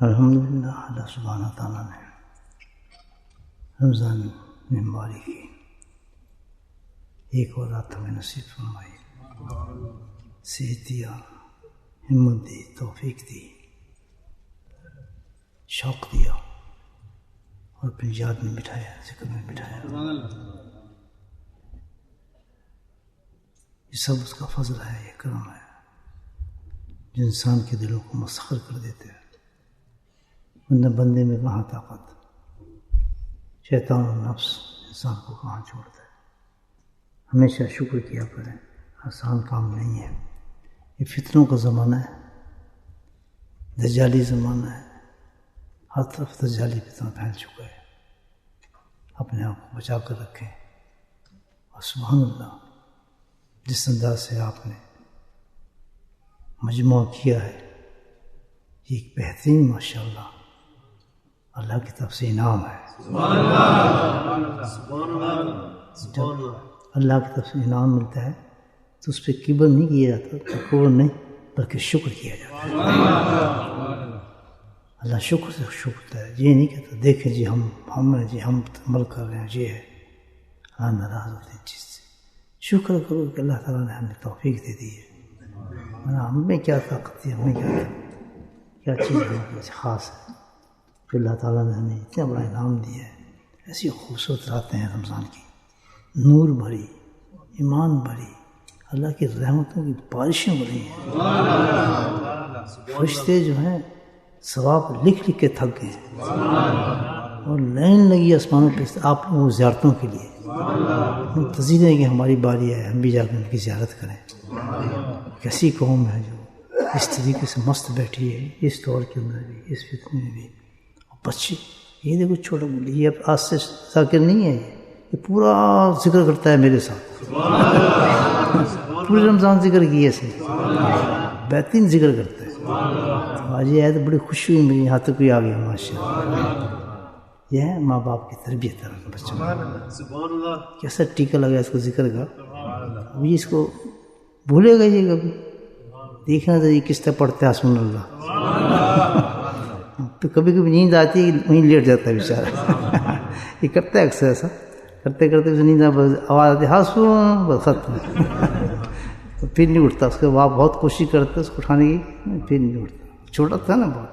الحمدللہ اللہ سبحانہ تعالیٰ نے رمضان مبارک کی ایک اور رات ہمیں نصیب فرمائی، صحت دیا، ہمت دی، توفیق دی، شوق دیا اور اپنی یاد میں بٹھایا، ذکر میں بٹھایا۔ یہ سب اس کا فضل ہے، یہ کرم ہے جو انسان کے دلوں کو مسخر کر دیتے ہیں، ورنہ بندے میں کہاں طاقت، شیطان اور نفس انسان کو کہاں چھوڑتا ہے۔ ہمیشہ شکر کیا کریں، آسان کام نہیں ہے، یہ فتنوں کا زمانہ ہے، دجالی زمانہ ہے، ہر طرف دجالی فتنہ پھیل چکا ہے۔ اپنے آپ کو بچا کر رکھیں، اور سبحان اللہ جس انداز سے آپ نے مجموعہ کیا ہے، یہ ایک بہترین ماشاءاللہ اللہ کی طرف سے انعام ہے۔ جب اللہ کی طرف سے انعام ملتا ہے تو اس پہ کبر نہیں کیا جاتا، تکبر نہیں بلکہ شکر کیا جاتا ہے۔ اللہ شکر سے شکر ہے، یہ نہیں کہتا دیکھیں جی ہم ہیں جی، ہم عمل کر رہے ہیں، یہ ہے، اللہ ناراض ہوتے ہیں چیز سے۔ شکر کرو کہ اللہ تعالیٰ نے ہمیں توفیق دے دی ہے، ہم میں کیا طاقت ہے، ہمیں کیا چیز ہمیں خاص ہے کہ اللہ تعالیٰ نے ہمیں اتنا بڑا انعام دیا ہے۔ ایسی خوبصورت راتیں ہیں رمضان کی، نور بھری، ایمان بھری، اللہ کی رحمتوں کی بارشیں ہو رہی ہیں۔ فرشتے جو ہیں ثواب لکھ لکھ کے تھک گئے ہیں، اور لائن لگی آسمانوں پہ آپ لوگوں زیارتوں کے لیے، منتظر ہیں کہ ہماری باری ہے، ہم بھی جا کر ان کی زیارت کریں۔ کیسی قوم ہے جو اس طریقے سے مست بیٹھی ہے اس دور کے اندر بھی، اس فتنے میں بھی۔ اور بچے یہ دیکھو چھوٹا بولی، یہ اب آج سے ذاکر نہیں ہے، یہ پورا ذکر کرتا ہے میرے ساتھ، پورے رمضان ذکر کیے سے بہترین ذکر کرتا ہے۔ آج یہ ہے تو بڑی خوشی ہوئی میری، یہاں تک بھی آ گیا ماشاء اللہ۔ یہ ہے ماں باپ کی تربیت ہے بچوں کو، کیسا ٹیکا لگا اس کو ذکر کا، ابھی اس کو بھولے گا یہ کبھی، دیکھنا تو یہ کس طرح پڑھتا ہے حسبنا اللہ، تو کبھی کبھی نیند آتی ہے وہیں لیٹ جاتا ہے بیچارہ، یہ کرتا ہے اکثر ایسا، کرتے کرتے اسے نیند آواز آتی ہے حسبنا، بس ختم، پھر نہیں اٹھتا، اس کے باپ بہت کوشش کرتے اس کو اٹھانے کی، پھر نہیں اٹھتا، چھوٹا تھا نا بہت۔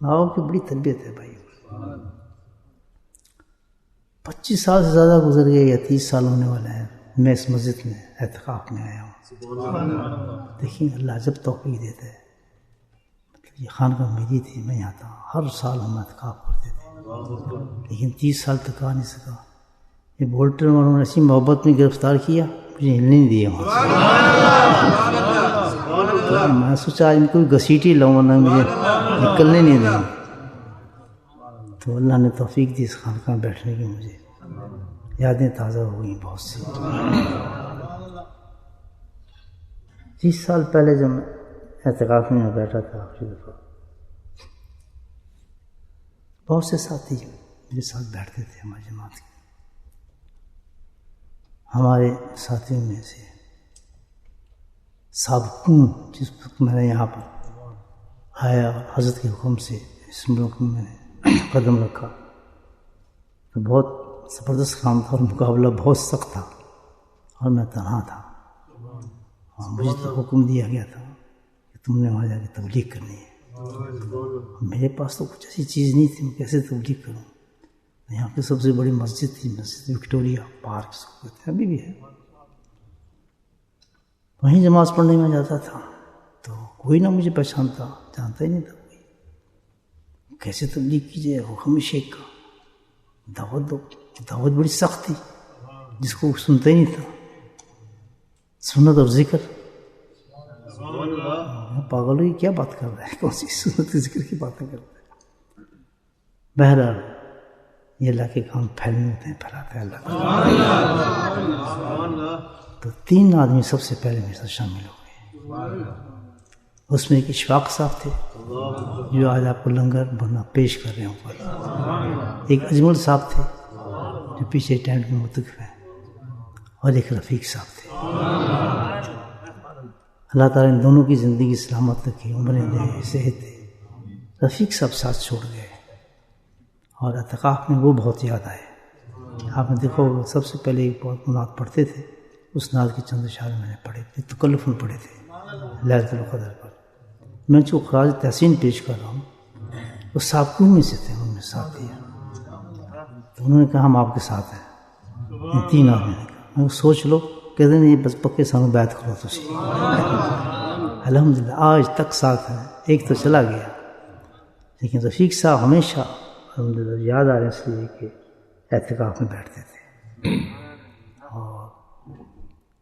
ماں باپ کی بڑی تربیت ہے بھائی۔ 25 سال سے زیادہ گزر گئے یا 30 سال ہونے والے ہیں، میں اس مسجد میں اعتکاف میں آیا ہوں۔ دیکھیں اللہ جب توفیق دیتا ہے، مطلب یہ خانقاہ میری تھی، میں یہاں تھا، ہر سال ہم اعتکاف کرتے تھے، لیکن 30 سال تک آ نہیں سکا۔ یہ بولٹر والوں نے ایسی محبت میں گرفتار کیا، مجھے ہلنے نہیں دیا وہاں سے۔ میں سوچا آج میں کوئی گھسیٹی لاؤں ورنہ مجھے نکلنے نہیں دیں، تو اللہ نے توفیق دی اس خانقاہ میں بیٹھنے کی، مجھے یادیں تازہ ہو گئیں بہت سی۔ 30 سال پہلے جب میں اعتکاف میں بیٹھا تھا آخری دفعہ، بہت سے ساتھی میرے ساتھ بیٹھتے تھے ہماری جماعت کے۔ ہمارے ساتھیوں میں سے سابقون، جس وقت میں نے یہاں پر آیا اور حضرت کے حکم سے اس ملک میں نے قدم رکھا تو بہت زبردست کام تھا، اور مقابلہ بہت سخت تھا، اور میں تنہا تھا، اور مجھے تو حکم دیا گیا تھا کہ تم نے وہاں جا کے تبلیغ کرنی ہے۔ میرے پاس تو کچھ ایسی چیز نہیں تھی، میں کیسے تبلیغ کروں؟ یہاں کی سب سے بڑی مسجد تھی، مسجد وکٹوریا پارک اس کو کہتے ہیں، ابھی بھی ہے، وہیں نماز پڑھنے میں جاتا تھا، تو کوئی نہ مجھے پہچانتا، جانتا ہی نہیں تھا کوئی۔ کیسے تبلیغ کیجیے؟ حکم شیخ کا، دعوت دو، دعوت بڑی سخت تھی، جس کو سنتا ہی نہیں تھا، سنت اور ذکر۔ پاگل ہوئی کیا بات کر رہا ہے، کون سی سنت ذکر کی باتیں کرتا ہے؟ بہرحال یہ اللہ کے کام پھیلنے ہوتے ہیں، پھیلاتا ہے اللہ تعالیٰ۔ تو 3 آدمی سب سے پہلے میرے ساتھ شامل ہو گئے، اس میں ایک اشفاق صاحب تھے جو آج آپ کو لنگر بنا پیش کر رہے ہیں اوپر، ایک اجمل صاحب تھے جو پیچھے ٹینٹ میں متقف ہیں، اور ایک رفیق صاحب تھے۔ اللہ تعالیٰ نے دونوں کی زندگی سلامت رکھی، عمریں دے، صحت دے، رفیق صاحب ساتھ چھوڑ گئے اور اعتکاف میں وہ بہت یاد آئے. آپ نے دیکھو سب سے پہلے ایک بہت نعت پڑھتے تھے، اس نعت کے چند اشعار میں نے پڑھے تھے، تکلف میں پڑھے تھے لیلۃ القدر پر. میں جو خراج تحسین پیش کر رہا ہوں وہ سابقوں میں سے تھے، ان میں ساتھ دیا. تو انہوں نے کہا ہم آپ کے ساتھ ہیں. ان 3 آدمی نے کہا. میں سوچ لو کہتے نہیں بس پکے سانو بیعت کرو تو سی. الحمدللہ آج تک ساتھ ہیں. ایک تو چلا گیا لیکن رفیق صاحب ہمیشہ الحمدللہ یاد آ رہے ہیں اس لیے کہ اعتکاف میں بیٹھتے تھے اور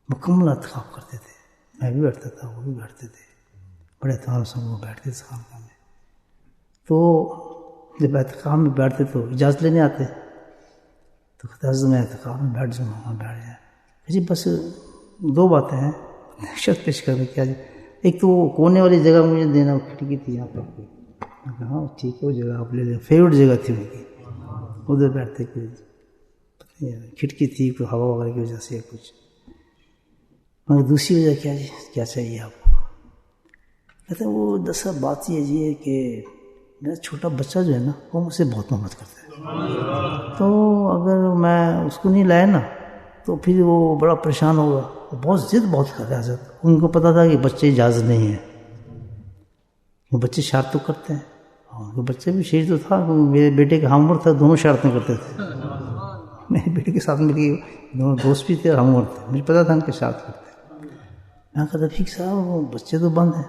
مکمل اعتکاف کرتے تھے. میں بھی بیٹھتا تھا، وہ بھی بیٹھتے تھے، بڑے اعتماد سے وہ بیٹھتے تھے خانقاہ میں. تو جب اعتکاف میں بیٹھتے تو اجازت لینے آتے تو کہتے حضرت میں اعتکاف میں بیٹھ جاؤں گا. بیٹھ جائیں جی. بس 2 باتیں ہیں شرط پیش کرنے کیا جی. ایک تو وہ کونے والی جگہ مجھے دینا، وہ کھڑکی تھی یہاں پر. ہاں ٹھیک ہے وہ جگہ آپ لے لیں. فیوریٹ جگہ تھی ان کی، ادھر بیٹھتے. کوئی کھڑکی تھی، کوئی ہوا وغیرہ کی وجہ سے کچھ. مگر دوسری وجہ کیا جی کیا چاہیے آپ کو؟ کہتے ہیں وہ دراصل بات یہ ہے کہ میرا چھوٹا بچہ جو ہے نا وہ مجھ سے بہت محبت کرتا ہے. تو اگر میں اس کو نہیں لایا نا تو پھر وہ بڑا پریشان ہوگا. بہت ضد بہت کر رہا ہے. ان کو پتہ تھا کہ بچے اجازت نہیں ہے. بچے شرط تو کرتے ہیں. بچے بھی شیر تو تھا. میرے بیٹے کا ہم عمر تھا، دونوں شرطیں کرتے تھے. میرے بیٹے کے ساتھ مل کے دونوں دوست بھی تھے اور ہم عمر تھے. مجھے پتا تھا ان کے شرط کرتے. میں کہا رفیق صاحب وہ بچے تو بند ہیں.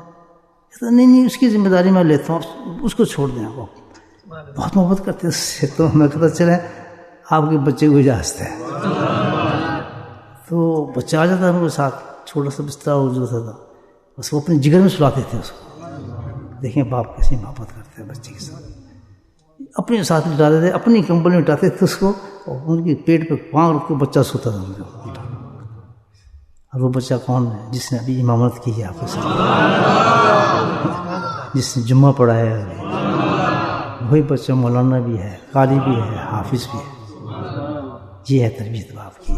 کہتا نہیں اس کی ذمہ داری میں لیتا ہوں، اس کو چھوڑ دیں. آپ بہت محبت کرتے اس سے. تو میں کہتا چلیں آپ کے بچے کو اجازت ہے. تو بچہ آ جاتا ان کے ساتھ، چھوٹا سا بستر جو تھا بس وہ اپنے جگر میں سلاتے تھے اس کو. دیکھیں باپ کیسی محبت کرتے ہیں بچے کے ساتھ. اپنے ساتھ لٹاتے تھے، اپنی کمبل میں لٹاتے تھے اس کو اور ان کے پیٹ پہ پاؤں رکھ کے بچہ سوتا تھا ان کو. اور وہ بچہ کون ہے؟ جس نے ابھی امامت کی ہے آپ کے ساتھ، جس نے جمعہ پڑھایا ہے. وہی بچہ مولانا بھی ہے، قاری بھی ہے، حافظ بھی ہے. یہ ہے تربیت باپ کی.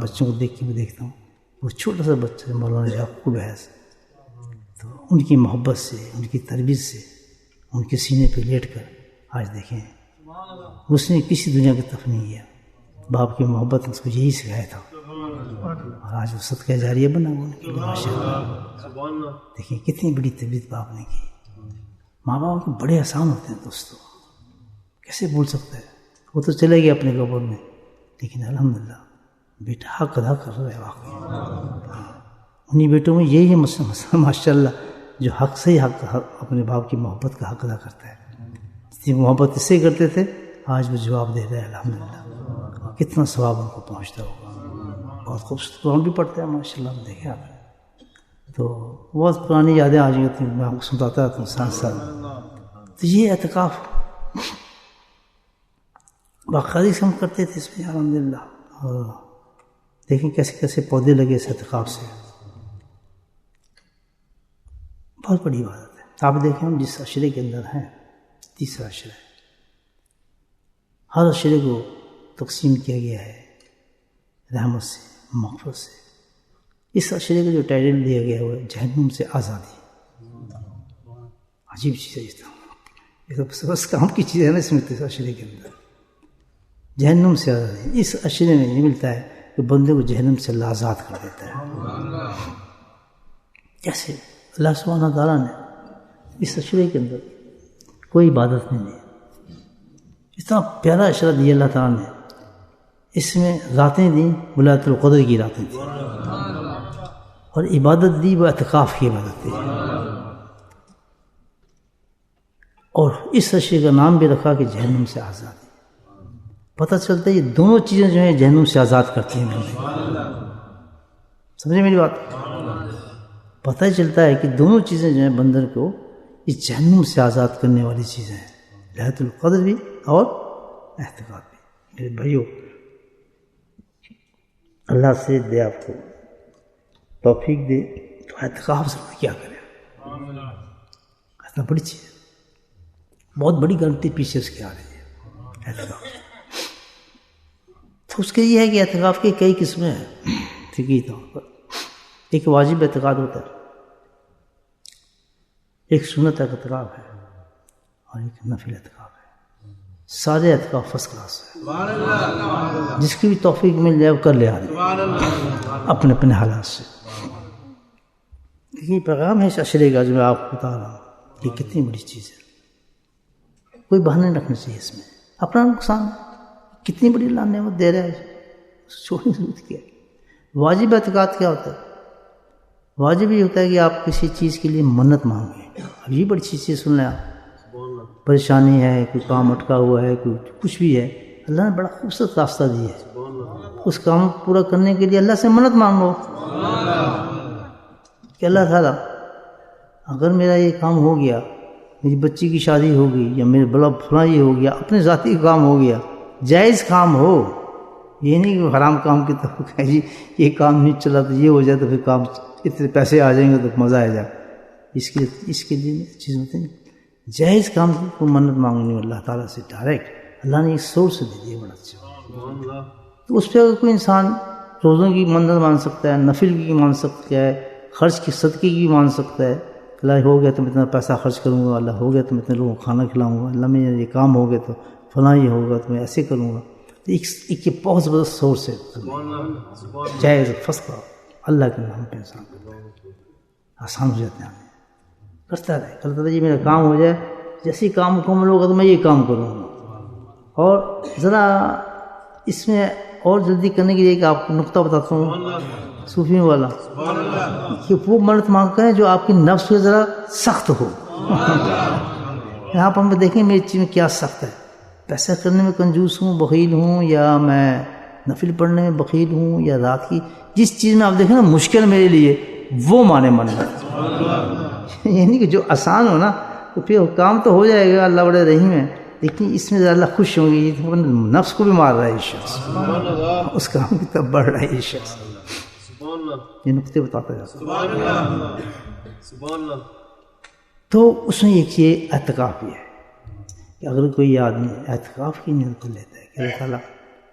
بچوں کو دیکھ کے میں دیکھتا ہوں وہ چھوٹا سا بچہ مولانا یعقوب ہے، تو ان کی محبت سے، ان کی تربیت سے، ان کے سینے پہ لیٹ کر آج دیکھیں اس نے کسی دنیا کی طرف نہیں کیا. باپ کی محبت نے اس کو یہی سکھایا تھا اور آج وہ صدقہ جاریہ بنا ہوا ان کے لیے ماشاء اللہ. دیکھیں کتنی بڑی تربیت باپ نے کی. ماں باپ کے بڑے احسان ہوتے ہیں دوستوں، کیسے بول سکتا ہے. وہ تو چلے گئے اپنے قبر میں لیکن الحمدللہ بیٹا حق ادا کر رہا ہے واقعی. انہیں بیٹوں میں یہی ہے مسئلہ ماشاء اللہ جو حق سے ہی حق اپنے باپ کی محبت کا حق ادا کرتا ہے. جتنی محبت اس سے کرتے تھے آج وہ جواب دے رہے ہیں الحمدللہ. کتنا ثواب ان کو پہنچتا ہوگا. بہت خوبصورت قرآن بھی پڑھتے ہیں ماشاء اللہ. دیکھیں آپ تو بہت پرانی یادیں آ جاتی تھیں، میں آپ کو سناتا رہتا ہوں ساتھ ساتھ. تو یہ اعتکاف باقاعدگی سے ہم کرتے تھے اس میں الحمدللہ. اور دیکھیں کیسے کیسے پودے لگے اس اعتکاف سے. بہت بڑی عبادت ہے. آپ دیکھیں ہم جس عشرے کے اندر ہیں، 3 عشرہ ہے، ہر عشرے کو تقسیم کیا گیا ہے رحمت سے، مغفرت سے. اس عشرے کا جو ٹائٹل دیا گیا ہے وہ جہنم سے آزادی. عجیب چیز ہے یہ تو بس کام کی چیز ہے نا. اس میں اس عشرے کے اندر جہنم سے آزادی. اس عشرے میں یہ ملتا ہے کہ بندے کو جہنم سے اللہ آزاد کر دیتا ہے. کیسے؟ اللہ سبحانہ تعالیٰ نے اس عشرے کے اندر کوئی عبادت نہیں دی. اتنا پیارا عشرہ دیا اللہ تعالیٰ نے. اس میں راتیں دیں ولایت القدر کی راتیں تھیں اور عبادت دی وہ اعتکاف کی عبادت تھی. اور اس عشرے کا نام بھی رکھا کہ جہنم سے آزادی. پتہ چلتا ہے یہ دونوں چیزیں جو ہیں جہنم سے آزاد کرتی ہیں بندے. سمجھے میری بات؟ پتہ ہی چلتا ہے کہ دونوں چیزیں جو ہیں بندر کو اس جہنم سے آزاد کرنے والی چیزیں ہیں، ليلة القدر بھی اور اعتکاف بھی. میرے بھائیو اللہ سے دے آپ کو توفیق دے تو اعتکاف ضرور کیا کریں. اتنا بڑی چیز ہے، بہت بڑی گارنٹی پیچھے اس کی آ رہی ہے اعتکاف. تو اس کے یہ ہے کہ اعتکاف کی کئی قسمیں ہیں فقہی طور پر. ایک واجب اعتکاف ہوتا ہے، ایک سنت اعتکاف ہے اور ایک نفل اعتکاف ہے. سارے اعتکاف فرسٹ کلاس ہے. جس کی بھی توفیق مل جائے وہ کر لے آدمی اپنے اپنے حالات سے. یہ پیغام ہے اس عشرے کا جو میں آپ کو بتا رہا ہوں. یہ کتنی بڑی چیز ہے. کوئی بہانے نہیں رکھنا چاہیے اس میں. اپنا نقصان کتنی بڑی اللہ نعمت دے رہا ہے, چھوڑنے کی ضرورت کیا ہے. واجب اعتقاد کیا ہوتا ہے؟ واجب یہ ہوتا ہے کہ آپ کسی چیز کے لیے منت مانگیں. اب یہ بڑی چیز سن لیں آپ. پریشانی ہے, کوئی کام اٹکا ہوا ہے, کوئی کچھ بھی ہے, اللہ نے بڑا خوبصورت راستہ دیا ہے. اس کام پورا کرنے کے لیے اللہ سے منت مانگو کہ اللہ تعالیٰ اگر میرا یہ کام ہو گیا, میری بچی کی شادی ہو گئی, یا میرے بڑا فلاں یہ ہو گیا, اپنے ذاتی کام ہو گیا, جائز کام ہو, یہ نہیں کہ حرام کام کی طرف کہ جی یہ کام نہیں چلا تو یہ ہو جائے تو پھر کام اتنے پیسے آ جائیں گے تو مزہ آ جائے. اس کے لیے چیز ہوتی ہے جائز کام کی کوئی منت مانگنی اللہ تعالیٰ سے ڈائریکٹ. اللہ نے ایک سورس دے دیا بڑا اچھا. تو اس پہ اگر کوئی انسان روزوں کی منت مان سکتا ہے, نفل کی مان سکتا ہے, خرچ کی صدقے کی مان سکتا ہے. اللہ ہو گیا تو میں اتنا پیسہ خرچ کروں گا, اللہ ہو گیا تو میں اتنے لوگوں کو کھانا کھلاؤں گا, اللہ میں یہ کام ہو گیا تو فلاں یہ ہوگا تو میں ایسے کروں گا. تو ایک یہ بہت زبردست سورس ہے. جائز فرسٹ اللہ کے نام پہ انسان آسان ہو جاتے ہیں. کرتا رہے یہ میرا کام ہو جائے, جیسے ہی کام مکمل ہوگا تو میں یہ کام کروں گا. اور ذرا اس میں اور جلدی کرنے کے لیے کہ آپ کو نقطہ بتاتا ہوں صوفیوں والا, کہ وہ منت مانگتے ہیں جو آپ کی نفس پہ ذرا سخت ہو. یہاں پر ہم دیکھیں میری چیز میں کیا سخت ہے. پیسہ کرنے میں کنجوس ہوں, بخیل ہوں, یا میں نفل پڑھنے میں بخیل ہوں, یا رات کی جس چیز میں آپ دیکھیں نا مشکل میرے لیے, وہ مانے منت. یعنی کہ جو آسان ہو نا تو پھر کام تو ہو جائے گا, اللہ بڑے رحیم ہے, لیکن اس میں اللہ خوش ہوں گی. نفس کو بھی مار رہا ہے یہ شخص, اس کام کی طرف بڑھ رہا ہے یہ شخص. یہ نقطے بتاتا جاتا. تو اس میں ایک یہ اعتکاف بھی ہے کہ اگر کوئی آدمی اعتکاف کی نیت کو لیتا ہے کہ اللہ تعالیٰ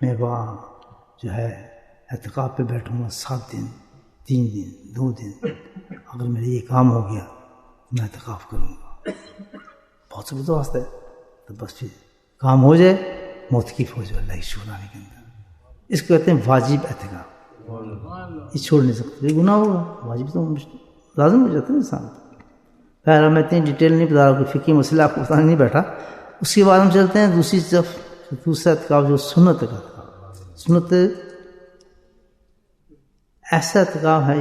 میں وہاں جو ہے اعتکاف پہ بیٹھوں گا 7 دن 3 دن 2 دن, اگر میرے یہ کام ہو گیا میں اعتکاف کروں گا. بہت زبردست ہے. تو بس پھر کام ہو جائے موتقف ہو جائے اللہ کی شکرانے کے اندر. اس کو کہتے ہیں واجب اعتکاف. یہ چھوڑ نہیں سکتے, یہ گناہ ہوگا. واجب تو لازم ہو جاتا ہے انسان. خیر میں اتنی ڈیٹیل نہیں بتا رہا, کوئی فقہی مسئلہ آپ کو بتانے نہیں بیٹھا. اس کے بعد ہم چلتے ہیں دوسری طرف. دوسرا اعتکاف جو سنت کا سنت ایسا اعتکاف ہے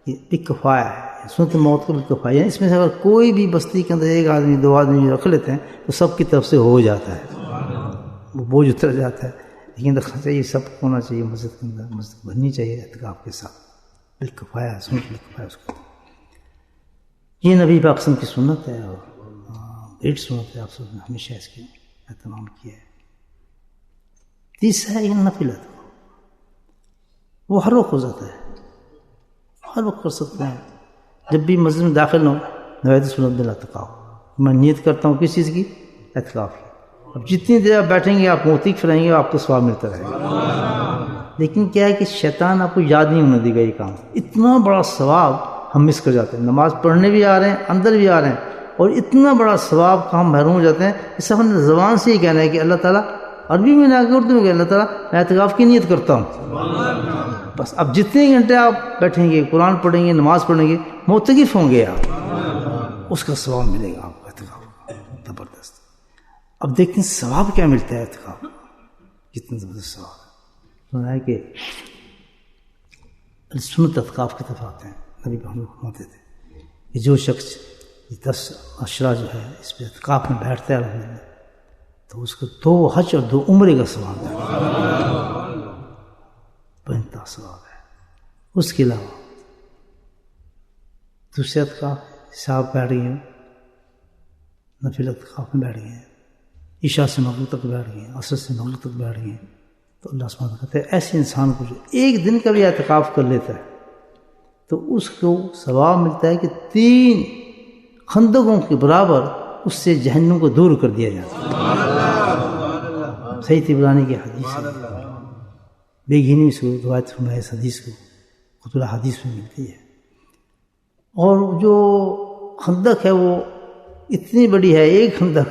یہ بکفایہ ہے. سنت موت کا بکفایہ, یعنی اس میں سے اگر کوئی بھی بستی کے اندر 1 آدمی 2 آدمی رکھ لیتے ہیں تو سب کی طرف سے ہو جاتا ہے, وہ بوجھ اتر جاتا ہے. لیکن رکھنا چاہیے, سب کو ہونا چاہیے مسجد کے اندر. مسجد بننی چاہیے اعتکاف کے ساتھ. بالکفایہ سنت بالکفایہ اس کو. یہ نبی پاک قسم کی سنت ہے اور گریٹ سنت ہے. آپ سب نے ہمیشہ اس کی اہتمام کیا ہے. تیسرا ہے نفل اعتکاف. وہ ہر وقت ہو جاتا ہے, ہر وقت کر سکتے ہیں. جب بھی مسجد میں داخل ہوں نوایت سنت بالاعتکاف, میں نیت کرتا ہوں کس چیز کی؟ اعتکاف کی. اب جتنی دیر آپ بیٹھیں گے آپ موتقف رہیں گے, آپ کو ثواب ملتا رہے گا. لیکن کیا ہے کہ شیطان آپ کو یاد نہیں ہونے دے گا یہ کام. اتنا بڑا ثواب ہم مس کر جاتے ہیں. نماز پڑھنے بھی آ رہے ہیں, اندر بھی آ رہے ہیں, اور اتنا بڑا ثواب کا ہم محروم ہو جاتے ہیں. اس سے ہم نے زبان سے ہی کہنا ہے کہ اللہ تعالیٰ, عربی میں نہ کہ اردو میں کہ اللہ تعالیٰ میں اعتکاف کی نیت کرتا ہوں. بس اب جتنے گھنٹے آپ بیٹھیں گے, قرآن پڑھیں گے, نماز پڑھیں گے, موتقف ہوں گے آپ, اس کا ثواب ملے گا آپ کو اعتکاف. زبردست. اب دیکھتے ہیں ثواب کیا ملتا ہے اعتکاف, کتنا زبردست ثواب ہے. کہ سنت اعتکاف کی طرف آتے ہیں. نبی ہم لوگ فرماتے تھے کہ جو شخص 10 عشرہ جو ہے اس پہ اعتکاف میں بیٹھتا ہے تو اس کو 2 حج اور 2 عمرے کا ثواب ہے. بہتر ثواب ہے. اس کے علاوہ دوسرے اعتکاف صاحب بیٹھ گئے ہیں, نفل اعتکاف میں بیٹھ گئے ہیں, عشاء سے مغرب تک بیٹھ گئے ہیں, عصر سے مغرب تک بیٹھ گئے ہیں, تو اللہ سبحانہ کہتے ہیں ایسے انسان کو جو 1 دن کا بھی اعتکاف کر لیتا ہے تو اس کو ثواب ملتا ہے کہ 3 خندقوں کے برابر اس سے جہنم کو دور کر دیا جاتا ہے. صحیح طبرانی کی حدیث ہے, بے گھنی اس کو روایت فرمائے اس حدیث کو خطب الحدیث میں ملتی ہے. اور جو خندق ہے وہ اتنی بڑی ہے ایک خندق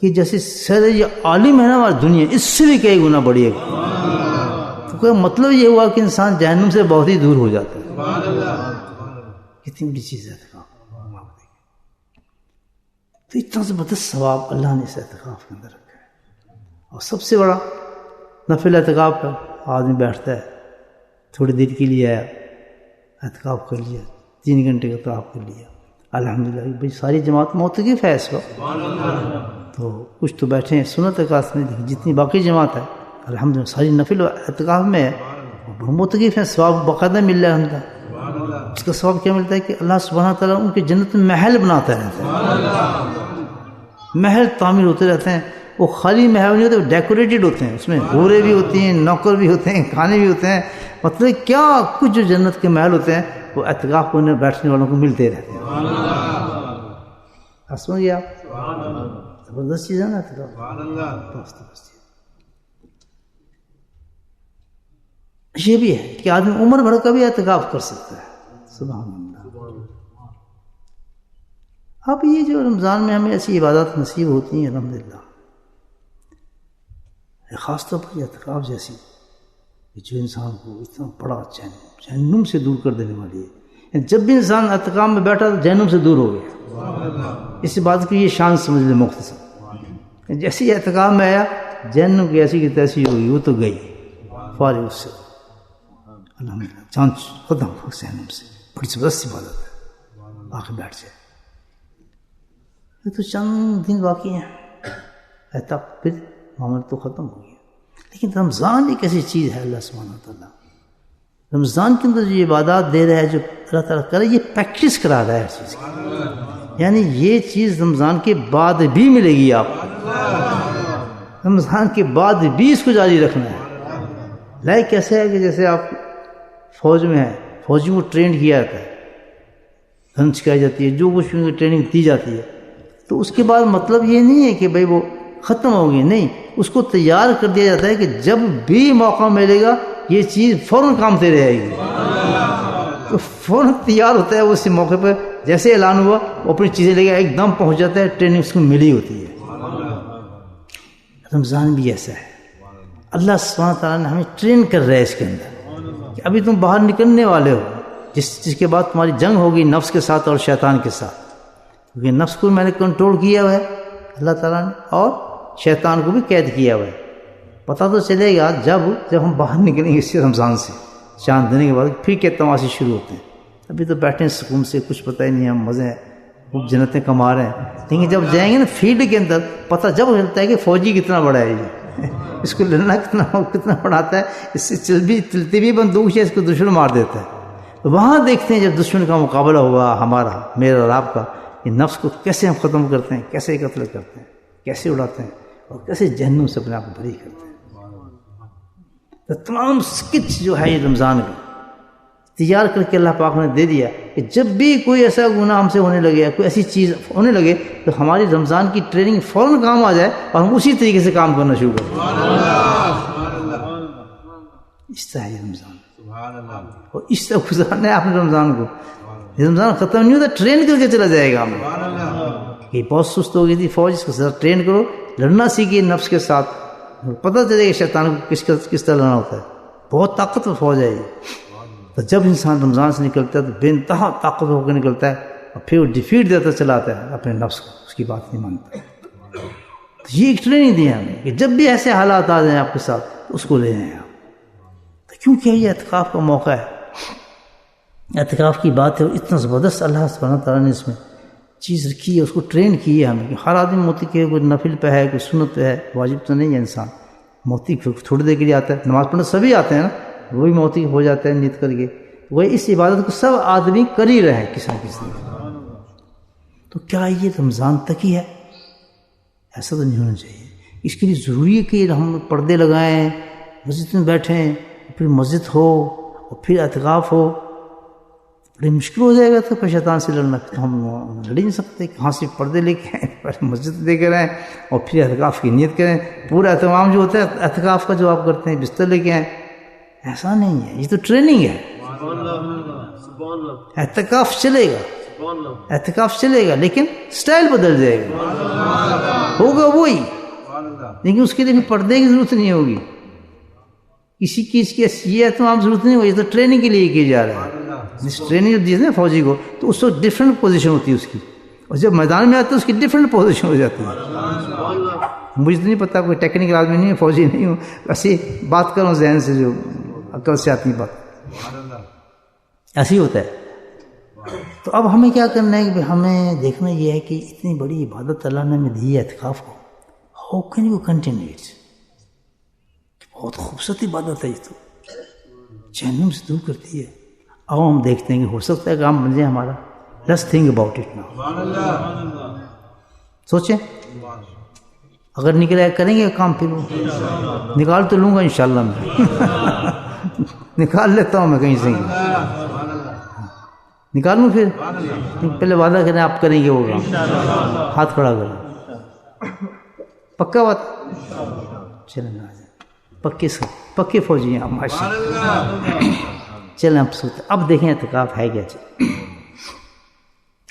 کہ جیسے سر یہ عالم ہے نا ہماری دنیا اس سے بھی کئی گنا بڑی ہے. تو کوئی مطلب یہ ہوا کہ انسان جہنم سے بہت ہی دور ہو جاتا ہے. کتنی بڑی چیز ہے اعتکاف. تو اتنا زبردست ثواب اللہ نے اس اعتکاف کے اندر رکھا ہے. اور سب سے بڑا نفل اعتکاف کا آدمی بیٹھتا ہے تھوڑی دیر کے لیے آیا اعتکاف کر لیا 3 گھنٹے کا اعتکاف کر لیا الحمدللہ. بھائی ساری جماعت معتکف ہے اس وقت تو کچھ تو بیٹھے ہیں سنت اعتکاف میں جتنی باقی جماعت ہے الحمدللہ ساری نفل اعتکاف میں ہے معتکف ہیں. ثواب باقاعدہ مل رہا ہے ان کا. اس کا ثواب کیا ملتا ہے کہ اللہ سبحانہ تعالیٰ ان کی جنت میں محل بناتا رہتا ہے. محل تعمیر ہوتے رہتے ہیں. وہ خالی محل نہیں ہوتے ڈیکوریٹڈ ہوتے ہیں. اس میں حوریں بھی ہوتی ہیں نوکر بھی ہوتے ہیں کھانے بھی ہوتے ہیں. مطلب کیا کچھ جو جنت کے محل ہوتے ہیں وہ اعتکاف کرنے بیٹھنے والوں کو ملتے رہتے ہیں. سمجھ گیا آپ زبردست چیز ہے نا اعتکاف. یہ بھی ہے کہ آدمی عمر بھر کا بھی اعتکاف کر سکتا ہے. سبحان اللہ. اب یہ جو رمضان میں ہمیں ایسی عبادات نصیب ہوتی ہیں الحمدللہ خاص طور پر اعتکاف جیسی جو انسان کو اتنا بڑا جہنم سے دور کر دینے والی ہے. جب بھی انسان اعتکاف میں بیٹھا تو جہنم سے دور ہو گیا. اس بات کی یہ شان سمجھ لیں مختصر. جیسے اعتکاف میں آیا جہنم کی ایسی کی تیسی ہوگی وہ تو گئی فارغ اس سے الحمدللہ جان ختم ہو جہنم سے. بڑی زبردست عبادت ہے. آ کے بیٹھ جائے. یہ تو چند دن باقی ہیں پھر معاملہ تو ختم ہو گیا. لیکن رمضان ایک ایسی چیز ہے اللہ سبحانہ تعالیٰ رمضان کے اندر جو عبادات دے رہا ہے جو اللہ تعالیٰ کرے یہ پریکٹس کرا رہا ہے ہر چیز کی. یعنی یہ چیز رمضان کے بعد بھی ملے گی آپ کو. رمضان کے بعد بھی اس کو جاری رکھنا ہے. لائک کیسے ہے کہ جیسے آپ فوج میں ہیں فوجیوں کو ٹرین کیا جاتا ہے لنچ کرائی جاتی ہے جو کچھ ٹریننگ دی جاتی ہے تو اس کے بعد مطلب یہ نہیں ہے کہ بھائی وہ ختم ہوگی. نہیں اس کو تیار کر دیا جاتا ہے کہ جب بھی موقع ملے گا یہ چیز فوراً کام دے رہے گی. تو فوراً تیار ہوتا ہے اسی موقع پہ جیسے اعلان ہوا وہ اپنی چیزیں لے کے ایک دم پہنچ جاتا ہے. ٹریننگ اس کو ملی ہوتی ہے. رمضان بھی ایسا ہے. اللہ سبحانہ تعالیٰ نے ہمیں ٹرین کر رہا ہے اس کے اندر کہ ابھی تم باہر نکلنے والے ہو جس کے بعد تمہاری جنگ ہوگی نفس کے ساتھ اور شیطان کے ساتھ. کیونکہ نفس کو میں نے کنٹرول کیا ہوا ہے اللہ تعالیٰ نے اور شیطان کو بھی قید کیا ہوا ہے. پتہ تو چلے گا جب ہم باہر نکلیں گے اس رمضان سے چاند دینے کے بعد پھر کیا تماشے شروع ہوتے ہیں. ابھی تو بیٹھے ہیں سکون سے کچھ پتہ ہی نہیں ہم مزے خوب جنتیں کما رہے ہیں. لیکن جب جائیں گے نا فیلڈ کے اندر پتہ جب چلتا ہے کہ فوجی کتنا بڑا ہے یہ اس کو لڑنا کتنا پڑھاتا ہے. اس سے چلتی بھی بندوق سے اس کو دشمن مار دیتا ہے. وہاں دیکھتے ہیں جب دشمن کا مقابلہ ہوا ہمارا میرا اور آپ کا کہ نفس کو کیسے ہم ختم کرتے ہیں کیسے قتل کرتے ہیں کیسے اڑاتے ہیں اور کیسے جہنم سے اپنے آپ کو بری کرتے ہیں. تو تمام سکچ جو ہے یہ رمضان کا تیار کر کے اللہ پاک نے دے دیا کہ جب بھی کوئی ایسا گناہ ہم سے ہونے لگے کوئی ایسی چیز ہونے لگے تو ہماری رمضان کی ٹریننگ فوراً کام آ جائے اور ہم اسی طریقے سے کام کرنا شروع کریں. اس طرح ہے رمضان اور اس طرح گزارنا ہے آپ نے رمضان کو. رمضان ختم نہیں ہوتا ٹرین کر کے چلا جائے گا ہمیں کہ بہت سست ہو گئی تھی فوج اس کو ذرا ٹرین کرو لڑنا سیکھیے نفس کے ساتھ پتہ چلے گا شیطان کو کس طرح لڑنا ہوتا ہے. بہت طاقتور فوج ہے یہ. تو جب انسان رمضان سے نکلتا ہے تو بے انتہا طاقت ہو کے نکلتا ہے اور پھر وہ ڈیفیٹ دیتا چلاتا ہے اپنے نفس کو اس کی بات نہیں مانتا. تو یہ ایک ٹریننگ دی ہے ہمیں کہ جب بھی ایسے حالات آ جائیں آپ کے ساتھ تو اس کو لے جائیں آپ. تو کیونکہ یہ اعتکاف کا موقع ہے اعتکاف کی بات ہے اور اتنا زبردست اللہ سبحانہ تعالیٰ نے اس میں چیز رکھی ہے اس کو ٹرین کی ہے ہمیں کہ ہر آدمی موتی کے کوئی نفل پہ ہے کوئی سنت پہ ہے واجب تو نہیں ہے. انسان موتی تھوڑی دیر کے لیے آتا ہے نماز پڑھنا سبھی آتے ہیں نا وہی موتی ہو جاتا ہے نیت کر کے وہی اس عبادت کو سب آدمی کر ہی رہے ہیں کسی نہ کسی. تو کیا یہ رمضان تک ہی ہے؟ ایسا تو نہیں ہونا چاہیے. اس کے لیے ضروری ہے کہ ہم پردے لگائیں مسجد میں بیٹھیں پھر مسجد ہو اور پھر اعتکاف ہو. بڑی مشکل ہو جائے گا تو پھر شیطان سے لڑنا تو ہم لڑ ہی نہیں سکتے. کہاں سے پردے لے کے آئیں پہلے مسجد دے کے رہیں اور پھر اعتکاف کی نیت کریں. پورا اہتمام جو ہوتا ہے اعتکاف کا جو آپ کرتے ہیں بستر لے کے آئیں ایسا نہیں ہے. یہ تو ٹریننگ ہے. اعتکاف چلے گا اعتکاف چلے گا لیکن سٹائل بدل جائے گا, ہوگا وہی, لیکن اس کے لیے پھر پردے کی ضرورت نہیں ہوگی, کسی چیز کی یہ اہتمام ضرورت نہیں ہوگی, تو ٹریننگ کے لیے کیا جا رہا ہے. جس ٹریننگ جو دی ہے نا فوجی کو, تو اس وقت ڈفرینٹ پوزیشن ہوتی ہے اس کی, اور جب میدان میں آتا ہے اس کی ڈفرینٹ پوزیشن ہو جاتی ہے. مجھے تو نہیں پتا, کوئی ٹیکنیکل آدمی نہیں ہے, فوجی نہیں ہوں, ایسی بات کروں ذہن سے جو عقل سے آتی بات, ایسی ہوتا ہے. تو اب ہمیں کیا کرنا ہے کہ ہمیں دیکھنا یہ ہے کہ اتنی بڑی عبادت اللہ نے ہمیں دی ہے اعتکاف کو, how can you continue it. بہت خوبصورت عبادت ہے یہ, تو جہنم سے دور کرتی ہے. اب ہم دیکھتے ہیں کہ ہو سکتا ہے کام بن جائے ہمارا. Let's think about it now. سوچیں اگر نکلا کریں گے کام, پھر وہ نکال تو لوں گا انشاءاللہ میں نکال لیتا ہوں میں کہیں سے نکالوں, پھر پہلے وعدہ کریں آپ کریں گے وہ کام, ہاتھ کھڑا کریں, پکا بات. چلیں نہ پکے فوجی ہیں آپ ماشاءاللہ. چلیں اب سوچتے, اب دیکھیں اعتکاف ہے کیا چیز.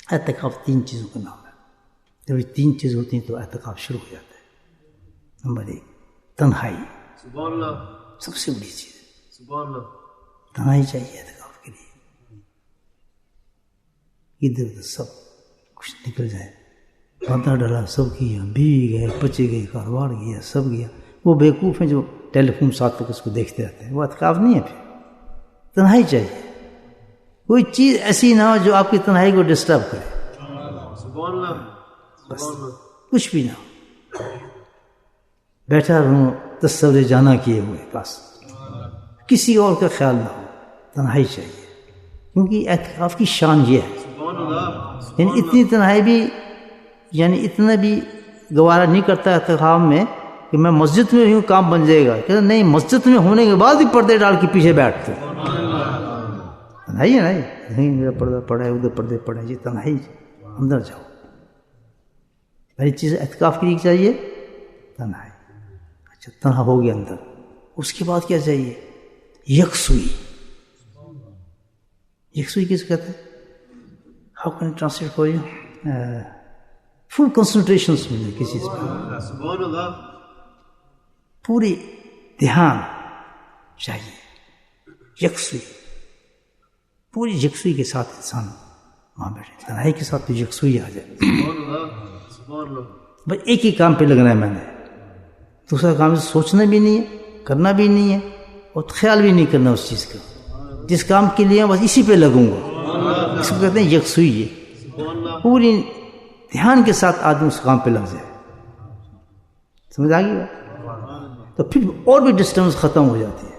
اعتکاف 3 چیزوں کا نام ہے. جب یہ 3 چیز ہوتی ہیں تو اعتکاف شروع ہو جاتا ہے. نمبر 1 تنہائی, سب سے بڑی چیز ہے. تنہائی چاہیے اعتکاف کے لیے. ادھر ادھر سب کچھ نکل جائے, پردہ ڈالا سب کیا, بیوی گئے, بچے گئے, کاروبار گیا, سب گیا. وہ بیوقوف ہیں جو ٹیلی فون ساتھ تک اس کو دیکھتے رہتے ہیں, وہ اعتکاف نہیں ہے. پھر تنہائی چاہیے. کوئی چیز ایسی نہ ہو جو آپ کی تنہائی کو ڈسٹرب کرے, بس کچھ بھی نہ ہو. بیٹھا رہوں تصور جانا کیے ہوئے, بس کسی اور کا خیال نہ ہو. تنہائی چاہیے, کیونکہ اعتکاف کی شان یہ ہے. یعنی اتنی تنہائی بھی, یعنی اتنا بھی گوارا نہیں کرتا اعتکاف میں کہ میں مسجد میں ہوں کام بن جائے گا. کہ نہیں, مسجد میں ہونے کے بعد بھی پردے ڈال کے پیچھے بیٹھتے. تنہائی ہے نہیں, میرا پردہ پڑا ہے, ادھر پردے پڑے ہیں, یہ تنہائی. اندر جاؤ. پہلی چیز اعتکاف کے لیے چاہیے تنہائی. اچھا تنہا ہو گیا اندر, اس کے بعد کیا چاہیے؟ یکسوئی. یکسوئی کس کو کہتے ہیں؟ How can translate for you? Full concentration ملے کسی چیز پہ, پوری دھیان چاہیے. یکسوئی, پوری یکسوئی کے ساتھ انسان وہاں بیٹھے. تنہائی کے ساتھ تو یکسوئی آ جائے. بس ایک ہی کام پہ لگنا ہے میں نے, دوسرا کام سوچنا بھی نہیں ہے, کرنا بھی نہیں ہے, اور خیال بھی نہیں کرنا اس چیز کا. جس کام کے لیے بس اسی پہ لگوں گا, اس کو کہتے ہیں یکسوئی. ہے پوری دھیان کے ساتھ آدمی اس کام پہ لگ جائے. سمجھ آ گئی؟ تو پھر اور بھی ڈسٹربنس ختم ہو جاتی ہے.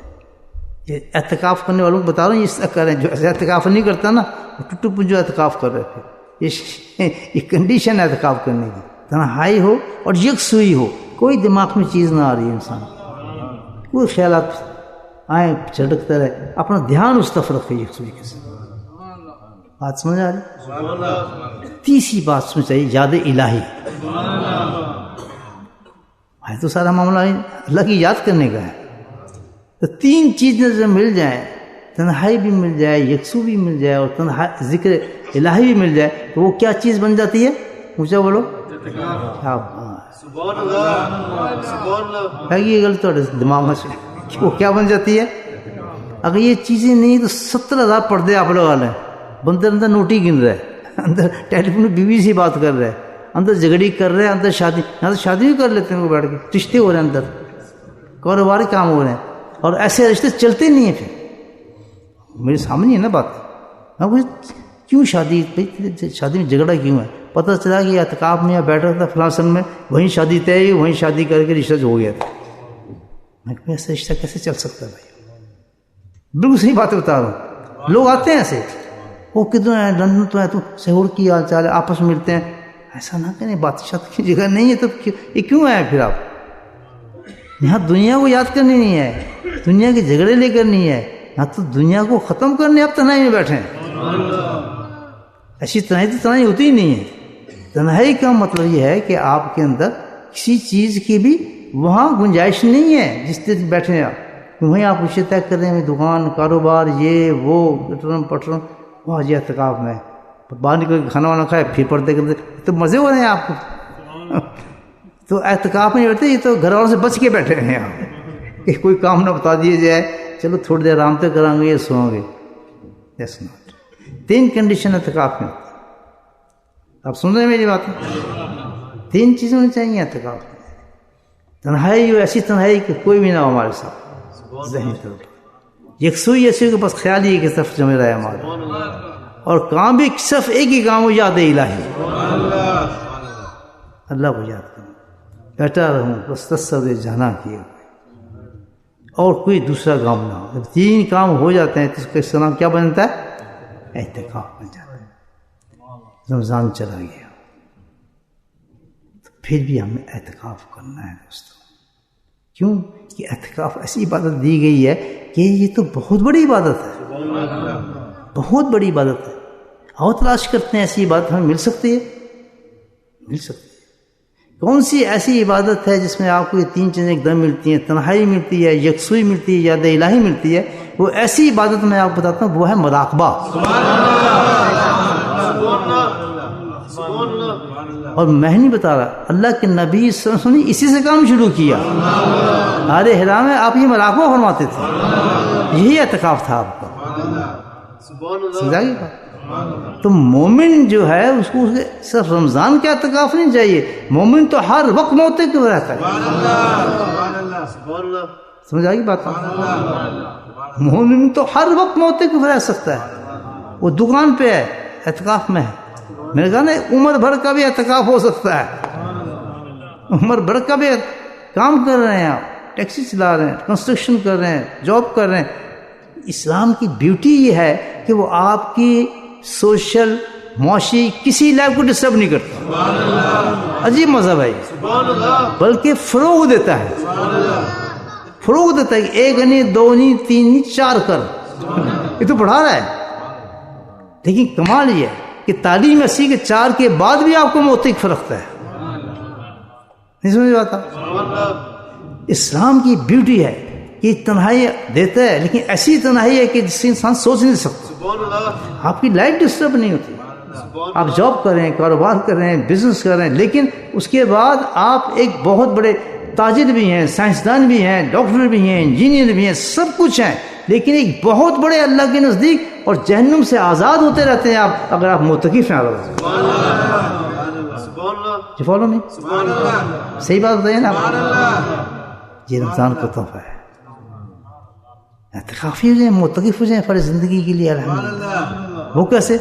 یہ اعتکاف کرنے والوں کو بتا رہا ہوں, اس طرح کریں. جو ایسے اعتکاف نہیں کرتا نا, وہ ٹٹو پنجو اعتکاف کر رہے تھے. یہ کنڈیشن ہے اعتکاف کرنے کی. تنہائی ہو اور یکسوئی ہو, کوئی دماغ میں چیز نہ آ رہی ہے انسان, کوئی خیالات آئیں چڑکتا رہے, اپنا دھیان اس طرف رکھے یکسوئی کے ساتھ. بات سمجھ آ رہی؟ تیسری بات سمجھ چاہیے, یاد الہی. ہے تو سارا معاملہ اللہ کی یاد کرنے کا ہے. تو 3 چیزیں جب مل جائیں, تنہائی بھی مل جائے, یکسو بھی مل جائے, اور تنہائی ذکر الہی بھی مل جائے, تو وہ کیا چیز بن جاتی ہے؟ اونچا بولو. ہے یہ غلط ہے دماغ میں سے, وہ کیا بن جاتی ہے؟ اگر یہ چیزیں نہیں تو 70,000 پردے آپ لگا لیں. بندر اندر نوٹی گن رہے, اندر ٹیلی فون بیوی سے بات کر رہے, اندر جھگڑی کر رہے ہیں, اندر شادی, یہاں تو شادی بھی کر لیتے ہیں وہ بیٹھ کے, رشتے ہو رہے ہیں اندر, کاروباری کام ہو رہے ہیں, اور ایسے رشتے چلتے نہیں ہیں. پھر میرے سامنے ہے نا بات, میں کیوں شادی میں جھگڑا کیوں ہے؟ پتہ چلا کہ اعتکاف میں بیٹھا تھا فلاں سن میں, وہیں شادی طے ہوئی, وہیں شادی کر کے رشتہ ہو گیا تھا. میں کہ ایسا رشتہ کیسے چل سکتا ہے بھائی؟ بالکل صحیح باتیں بتا رہا ہوں. لوگ آتے ہیں ایسے, وہ کدھر ہیں, لندن تو ہے, تو سہور کی حال چال ہے, آپس میں ملتے ہیں. ایسا نہ کریں, بات شات کی جگہ نہیں ہے. تو یہ کیوں آئے پھر آپ؟ یہاں دنیا کو یاد کرنی نہیں ہے, دنیا کے جھگڑے لے کرنی ہے. یہاں تو دنیا کو ختم کرنے آپ تنہائی میں بیٹھے ہیں. ایسی تنہائی تو تنہائی ہوتی ہی نہیں ہے. تنہائی کا مطلب یہ ہے کہ آپ کے اندر کسی چیز کی بھی وہاں گنجائش نہیں ہے. جس طرح بیٹھے ہیں آپ, وہیں آپ اسے طے کر رہے ہیں, دکان, کاروبار, یہ وہ, پٹرم, وہاں جی اعتکاف میں باہر نکل کے کھانا وانا کھائے پھر پردے کرتے تو مزے ہو رہے ہیں آپ کو. تو اعتکاف میں بیٹھتے یہ تو گھر والوں سے بچ کے بیٹھے ہیں آپ کہ کوئی کام نہ بتا دیے جائے چلو تھوڑی دیر آرام تک کریں گے یہ سوؤں گے. Yes not. 3 کنڈیشن اعتکاف میں ہوتی ہے. آپ سن رہے ہیں میری بات؟ 3 چیزیں ہونی چاہیے اعتکاف میں. تنہائی ہو ایسی تنہائی کہ کوئی بھی نہ ہو ہمارے ساتھ ذہنی طور پر. یکسوئی ایسی کہ بس خیال ہی ہے کہ صرف جمع رہے ہمارا. اور کام بھی صرف ایک ہی کام ہو یاد الہی. اللہ کو یاد کروں بیٹھا رہوں بس تصور جانا کیا اور کوئی دوسرا کام نہ ہو. جب 3 کام ہو جاتے ہیں تو اس کا اسلام کیا بنتا ہے؟ اعتکاف بن جاتا ہے. رمضان چلا گیا تو پھر بھی ہمیں اعتکاف کرنا ہے دوستوں. کیوں کہ اعتکاف ایسی عبادت دی گئی ہے کہ یہ تو بہت بڑی عبادت ہے. بہت بڑی عبادت ہے. آؤ تلاش کرتے ہیں ایسی عبادت ہمیں مل سکتی ہے. مل سکتی ہے. کون سی ایسی عبادت ہے جس میں آپ کو یہ 3 چیزیں ایک دم ملتی ہیں؟ تنہائی ملتی ہے, یکسوئی ملتی ہے, یاد الہی ملتی ہے. وہ ایسی عبادت میں آپ کو بتاتا ہوں وہ ہے مراقبہ. اور میں نہیں بتا رہا, اللہ کے نبی صلی اللہ علیہ وسلم نے اسی سے کام شروع کیا. حال حرام میں آپ یہ مراقبہ فرماتے تھے. یہی اعتکاف تھا آپ کا. سمجھا گیا؟ تو مومن جو ہے اس کو صرف رمضان کا اعتکاف نہیں چاہیے. مومن تو ہر وقت معتکف رہتا ہے. سمجھا گئی بات؟ مومن تو ہر وقت معتکف رہ سکتا ہے. وہ دکان پہ ہے اعتکاف میں ہے. میں نے کہا نا عمر بھر کا بھی اعتکاف ہو سکتا ہے. عمر بھر کا بھی کام کر رہے ہیں آپ, ٹیکسی چلا رہے ہیں, کنسٹرکشن کر رہے ہیں, جاب کر رہے ہیں. اسلام کی بیوٹی یہ ہے کہ وہ آپ کی سوشل معاشی کسی لائف کو ڈسٹرب نہیں کرتا. عجیب مذہب ہے, بلکہ فروغ دیتا ہے. فروغ دیتا ہے کہ 1 نہیں 2 نہیں 3 نہیں 4 کر. یہ تو بڑھا رہا ہے. لیکن کمال یہ ہے کہ تعلیم ایسی کہ 4 کے بعد بھی آپ کو معتکف رکھتا ہے. نہیں سمجھ آتا؟ اسلام کی بیوٹی ہے کہ تنہائی دیتا ہے, لیکن ایسی تنہائی ہے کہ جس سے انسان سوچ نہیں سکتا. آپ کی لائف ڈسٹرب نہیں ہوتی. آپ جاب کر رہے ہیں, کاروبار کر رہے ہیں, بزنس کر رہے ہیں, لیکن اس کے بعد آپ ایک بہت بڑے تاجر بھی ہیں, سائنسدان بھی ہیں, ڈاکٹر بھی ہیں, انجینئر بھی ہیں, سب کچھ ہیں, لیکن ایک بہت بڑے اللہ کے نزدیک اور جہنم سے آزاد ہوتے رہتے ہیں آپ اگر آپ معتکف ہیں. جی فالو میں صحیح بات بتائیے نا. یہ رمضان کا تحفہ ہے. اعتکافی ہو جائیں, معتکف ہو جائیں فرض زندگی کے لیے. الحمدللہ. وہ کیسے؟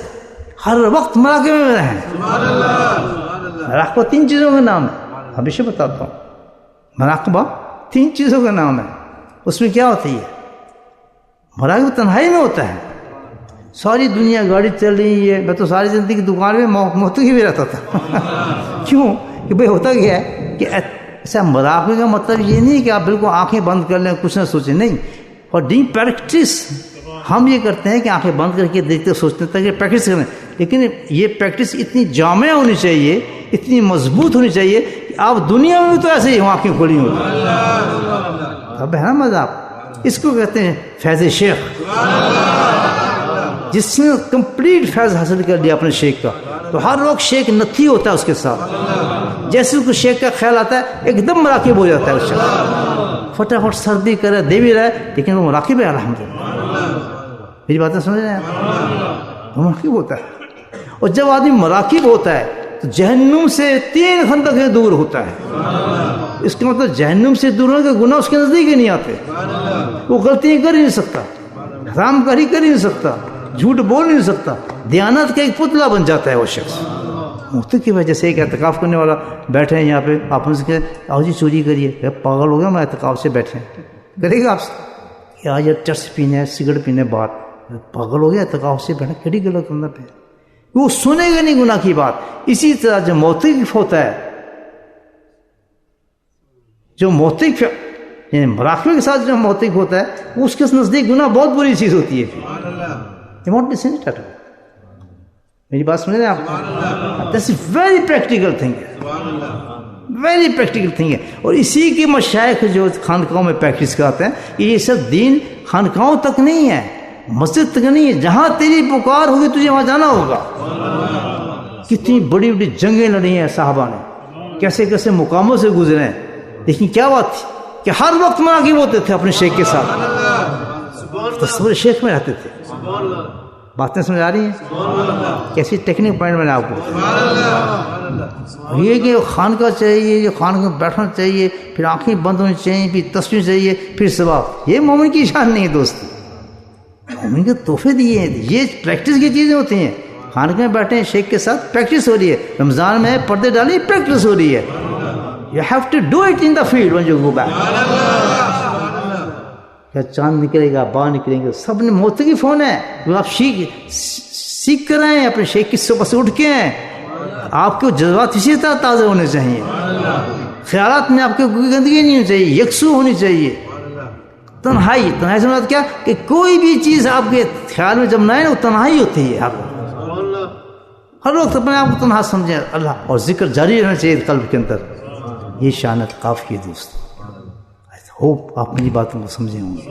ہر وقت مراقبے میں رہیں. مراقبہ 3 چیزوں کا نام ہے, ہمیشہ بتاتا ہوں. مراقبہ 3 چیزوں کا نام ہے. اس میں کیا ہوتی ہے؟ مراقبہ تنہائی میں ہوتا ہے. ساری دنیا گاڑی چل رہی ہے, میں تو ساری زندگی دکان میں معتکف بھی رہتا تھا. کیوں کہ بھئی ہوتا کیا ہے کہ ایسا مراقبے کا مطلب یہ نہیں کہ آپ بالکل آنکھیں بند کر لیں کچھ نہ سوچیں. نہیں. اور ڈینگ پریکٹس ہم یہ کرتے ہیں کہ آنکھیں بند کر کے دیکھتے سوچتے تک کہ پریکٹس کریں, لیکن یہ پریکٹس اتنی جامع ہونی چاہیے, اتنی مضبوط ہونی چاہیے کہ آپ دنیا میں بھی تو ایسے ہی آنکھیں کھلی ہوں. اب ہے نا مذہب. اس کو کہتے ہیں فیض شیخ. جس نے کمپلیٹ فیض حاصل کر لیا اپنے شیخ کا, تو ہر وقت شیخ نتھی ہوتا ہے اس کے ساتھ. جیسے اس کو شیخ کا خیال آتا ہے ایک دم مراقب ہو جاتا ہے اس شخص. فٹافٹ سر بھی کرے دے بھی رہے, لیکن وہ مراقب ہے. الحمدللہ. میری باتیں سمجھ رہے ہیں؟ وہ مراقب ہوتا ہے. اور جب آدمی مراقب ہوتا ہے تو جہنم سے 3 خندقیں دور ہوتا ہے. اس کا مطلب جہنم سے دور ہونے کے گناہ اس کے نزدیک ہی نہیں آتے. وہ غلطیاں کر ہی نہیں سکتا, حرام کاری کر ہی نہیں سکتا, جھوٹ بول نہیں سکتا. دیانت کا ایک پتلا بن جاتا ہے وہ شخص. موتی کی وجہ سے ایک اعتکاف کرنے والا بیٹھے ہیں یہاں پہ, آپ سے کہ آؤ جی چوری کریے. پاگل ہو گیا, میں اعتکاف سے بیٹھے ہیں, کرے گا آپ سے کہ آج چرس پینے سگریٹ پینے بعد پاگل ہو گیا اعتکاف سے بیٹھا, کڑی غلط کرنا پہ وہ سنے گا نہیں گناہ کی بات. اسی طرح جو معتکف ہوتا ہے, جو معتکف یعنی مراقبے کے ساتھ جو معتکف ہوتا ہے, اس کے نزدیک گناہ بہت بری چیز ہوتی ہے. میری بات سمجھ رہے ہیں آپ؟ دیٹس ویری پریکٹیکل تھنگ ہے, ویری پریکٹیکل تھنگ ہے. اور اسی کے مشائخ جو خانقاہوں میں پریکٹس کرتے ہیں, یہ سب دین خانقاہوں تک نہیں ہے, مسجد تک نہیں ہے، جہاں تیری پکار ہوگی تجھے وہاں جانا ہوگا. کتنی بڑی بڑی جنگیں لڑی ہیں صحابہ نے، کیسے کیسے مقاموں سے گزرے ہیں، لیکن کیا بات تھی کہ ہر وقت مراقب ہوتے تھے اپنے شیخ کے ساتھ، تصور شیخ میں رہتے تھے. باتیں سمجھ آ رہی ہیں؟ کیسی ٹیکنک پوائنٹ میں نے آپ کو یہ کہ خانقاہ چاہیے، یہ خانقاہ میں بیٹھنا چاہیے، پھر آنکھیں بند ہونی چاہیے، پھر تصویر چاہیے، پھر ثواب. یہ مومن کی شان نہیں ہے دوستی. مومن کے تحفے دیے ہیں، یہ پریکٹس کی چیزیں ہوتی ہیں. خانقاہ میں بیٹھے ہیں شیخ کے ساتھ، پریکٹس ہو رہی ہے. رمضان میں پردے ڈالیں، پریکٹس ہو رہی ہے. You have to do it in the field when you go back. کیا چاند نکلے گا، باہر نکلیں گے، سب نے موت کی فون ہے. آپ سیکھ کر آئے ہیں اپنے شیخ کی صبح سے اٹھ کے ہیں. آپ کے جذبات اسی طرح تازہ ہونے چاہیے، خیالات میں آپ کے کوئی گندگی نہیں ہونی چاہیے، یکسو ہونی چاہیے. تنہائی سے مراد کیا کہ کوئی بھی چیز آپ کے خیال میں جب نہ آئے نا، وہ تنہائی ہوتی ہے. ہر وقت اپنے آپ کو تنہا سمجھیں اللہ، اور ذکر جاری رہنا چاہیے قلب کے اندر. یہ شان اعتکاف کی ہے دوست. ہوپ آپ میری باتوں کو سمجھے ہوں گے.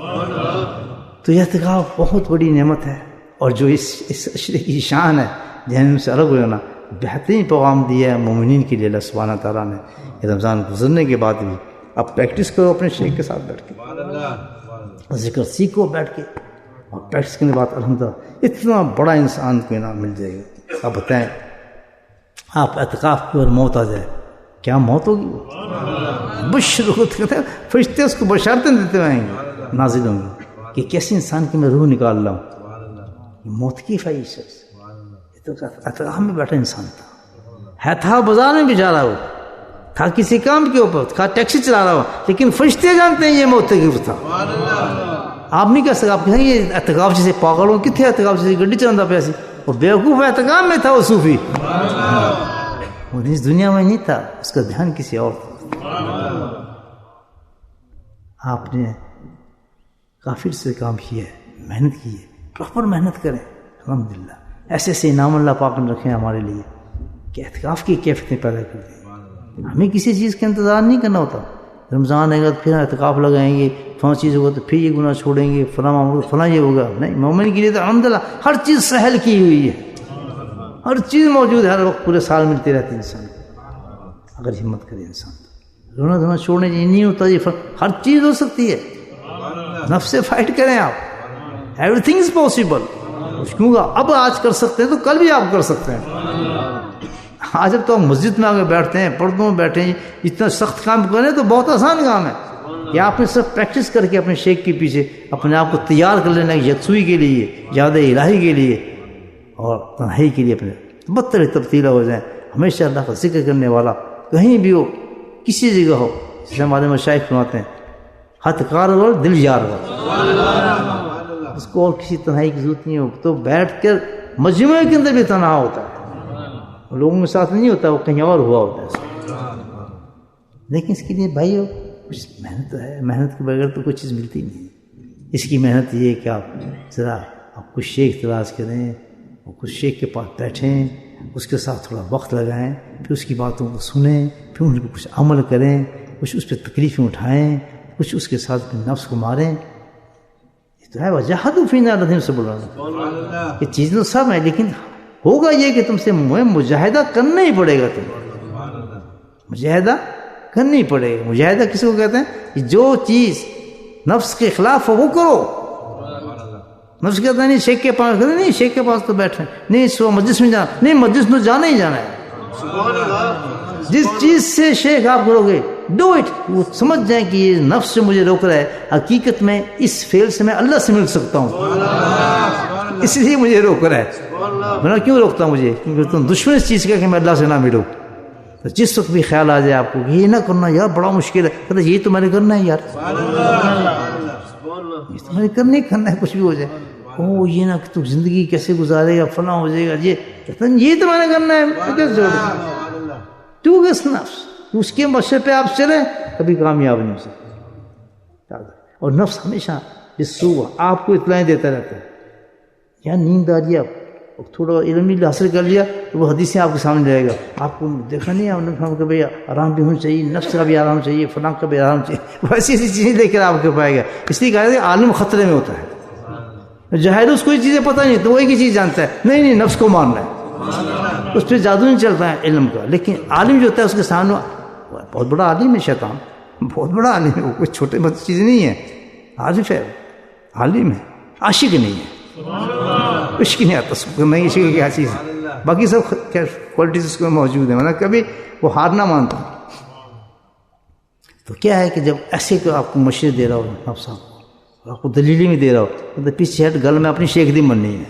تو یہ اعتکاف بہت بڑی نعمت ہے، اور جو اس عشرے کی شان ہے جہنم سے الگ ہو جانا، بہترین پیغام دیا ہے مومنین کے لیے اللہ سبحانہ تعالیٰ نے. رمضان گزرنے کے بعد بھی اب پریکٹس کرو اپنے شیخ کے ساتھ بیٹھ کے، ذکر سیکھو بیٹھ کے، اور پریکٹس کرنے کے بعد الحمدللہ اتنا بڑا انسان کو انعام مل جائے گا. آپ بتائیں آپ اعتکاف کی اور موت آ جائے، کیا موت ہوگی؟ وہ بشر کہتے ہیں فرشتے اس کو بشارتیں دیتے ہوئے آئیں گے، نازل ہوں گے کہ کیسے انسان کی میں روح نکال رہا ہوں. یہ موت کی خواہش شخص یہ تو اعتکاف میں بیٹھا انسان تھا بازار میں بھی جا رہا ہو، تھا کسی کام کے اوپر، تھا ٹیکسی چلا رہا ہو، لیکن فرشتے جانتے ہیں یہ موت کی تھا. آپ نہیں کہہ سکتے، آپ کہیں یہ اعتکاف جیسے پاگل ہوں، کتنے اعتکاف جیسے گڈی چلاتا پیسی، وہ بیوقوف اعتکاف میں تھا. وہ صوفی وہ اس دنیا میں نہیں تھا، اس کا دھیان کسی اور تھا. آپ نے کافر سے کام کیا ہے، محنت کی ہے، پراپر محنت کریں. الحمدللہ ایسے ایسے انعام اللہ پاک نے رکھے ہیں ہمارے لیے کہ اعتکاف کی کیفیتیں پیدا کر دیں. ہمیں کسی چیز کا انتظار نہیں کرنا ہوتا. رمضان آئے گا تو پھر اعتکاف لگائیں گے، فلاں چیز ہوگا تو پھر یہ گناہ چھوڑیں گے، فلاں یہ ہوگا. نہیں، مومن کے لیے تو الحمدللہ ہر چیز سہل کی ہوئی ہے، ہر چیز موجود ہے، ہر وقت پورے سال ملتی رہتی ہے انسان اگر ہمت کرے. انسان رونا دھونا چھوڑنے یہ نہیں ہوتا، یہ ہر چیز ہو سکتی ہے. نفس سے فائٹ کریں آپ، ایوری تھنگ از پاسبل. کیونکہ اب آج کر سکتے ہیں تو کل بھی آپ کر سکتے ہیں. آج اب تو ہم مسجد میں آ کے بیٹھتے ہیں، پردوں میں بیٹھے ہیں، اتنا سخت کام کریں تو بہت آسان کام ہے کہ آپ نے صرف پریکٹس کر کے اپنے شیخ کے پیچھے اپنے آپ کو تیار کر لینا، یکسوئی کے لیے، یاد الہی کے لیے، اور تنہائی کے لیے اپنے بدتر تبدیل ہو جائیں. ہمیشہ اللہ کا ذکر کرنے والا کہیں بھی ہو، کسی جگہ ہو، جسے ہمارے مشائخ فرماتے ہیں ہتھ کار اور دل یار ہو، اس کو اور کسی تنہائی کی ضرورت نہیں ہو. تو بیٹھ کر مجموعے کے اندر بھی تنہا ہوتا ہے، لوگوں کے ساتھ نہیں ہوتا، وہ کہیں اور ہوا ہوتا ہے. لیکن اس کے لیے بھائیو کچھ محنت تو ہے، محنت کے بغیر تو کوئی چیز ملتی نہیں. اس کی محنت یہ ہے کہ آپ ذرا آپ کو شیخ تلاش کریں، اور کچھ شیخ کے پاس بیٹھیں، اس کے ساتھ تھوڑا وقت لگائیں، پھر اس کی باتوں کو سنیں، پھر ان پہ کچھ عمل کریں، کچھ اس پہ تکلیفیں اٹھائیں، کچھ اس کے ساتھ اپنے نفس کو ماریں. یہ تو ہے وجاہدوا فینا لدیم سے بول رہا ہوں، یہ چیزیں تو سب ہیں، لیکن ہوگا یہ کہ تم سے مجاہدہ کرنا ہی پڑے گا. تم مجاہدہ کرنا ہی پڑے گا. مجاہدہ کس کو کہتے ہیں؟ کہ جو چیز نفس کے خلاف ہو وہ کرو. نفس کہتا ہے نہیں شیخ کے پاس، نہیں شیخ کے پاس تو بیٹھے، نہیں سو مجلس میں جانا، نہیں مجلس میں جانا ہی جانا ہے. جس چیز سے شیخ آپ کرو گے ڈو اٹ، وہ سمجھ جائیں کہ یہ نفس سے مجھے روک رہا ہے، حقیقت میں اس فیل سے میں اللہ سے مل سکتا ہوں، اس لیے مجھے روک رہا ہے. میں کیوں روکتا مجھے؟ کیونکہ تم دشمن اس چیز کا کہ میں اللہ سے نہ ملوں. تو جس وقت بھی خیال آ جائے آپ کو کہ یہ نہ کرنا یار بڑا مشکل ہے، کہتا یہ تو میں نے کرنا ہے یار، یہ تو میں نے کرنا ہے، کچھ بھی ہو جائے، او یہ نہ کہ تو زندگی کیسے گزارے گا، فلاں ہو جائے گا، یہ تو میں نے کرنا ہے. تو گس نفس، اس کے مشرے پہ آپ چلیں کبھی کامیاب نہیں ہو سکتے. اور نفس ہمیشہ جس آپ کو اطلاعیں دیتا رہتا ہے، یا نیند آ رہی ہے، تھوڑا علم حاصل کر لیا تو وہ حدیثیں آپ کے سامنے رہے گا. آپ کو دیکھا نہیں ہے کہ بھائی آرام بھی ہونا چاہیے، نفس کا بھی آرام چاہیے، فلاں کا بھی آرام چاہیے، وہ ایسی ایسی چیزیں لے کر آپ کے پائے گا. اس لیے کہا کہ عالم خطرے میں ہوتا ہے. ظاہر اس کو یہ چیزیں پتہ نہیں تو وہ ایک ہی چیز جانتا ہے، نہیں نفس کو ماننا ہے، اس پہ جادو نہیں چلتا ہے علم کا. لیکن عالم جو ہوتا ہے اس کے سامنے بہت بڑا عالم ہے شیطان، بہت بڑا عالم ہے، وہ کوئی چھوٹے بڑی چیز نہیں ہے، عارف ہے، عالم ہے، عاشق نہیں ہے، عشق نہیں آتا اس کو، نہیں عشق کیا چیز ہے، باقی سب کوالٹیز اس کو موجود ہیں، مطلب کبھی وہ ہار نہ مانتا. تو کیا ہے کہ جب ایسے کہ آپ کو مشورے دے رہا ہو نفس آپ کو، اور آپ کو دلیلی میں دے رہا ہو تو پیچھے ہٹ گل میں اپنی شیخ دی مننی ہے.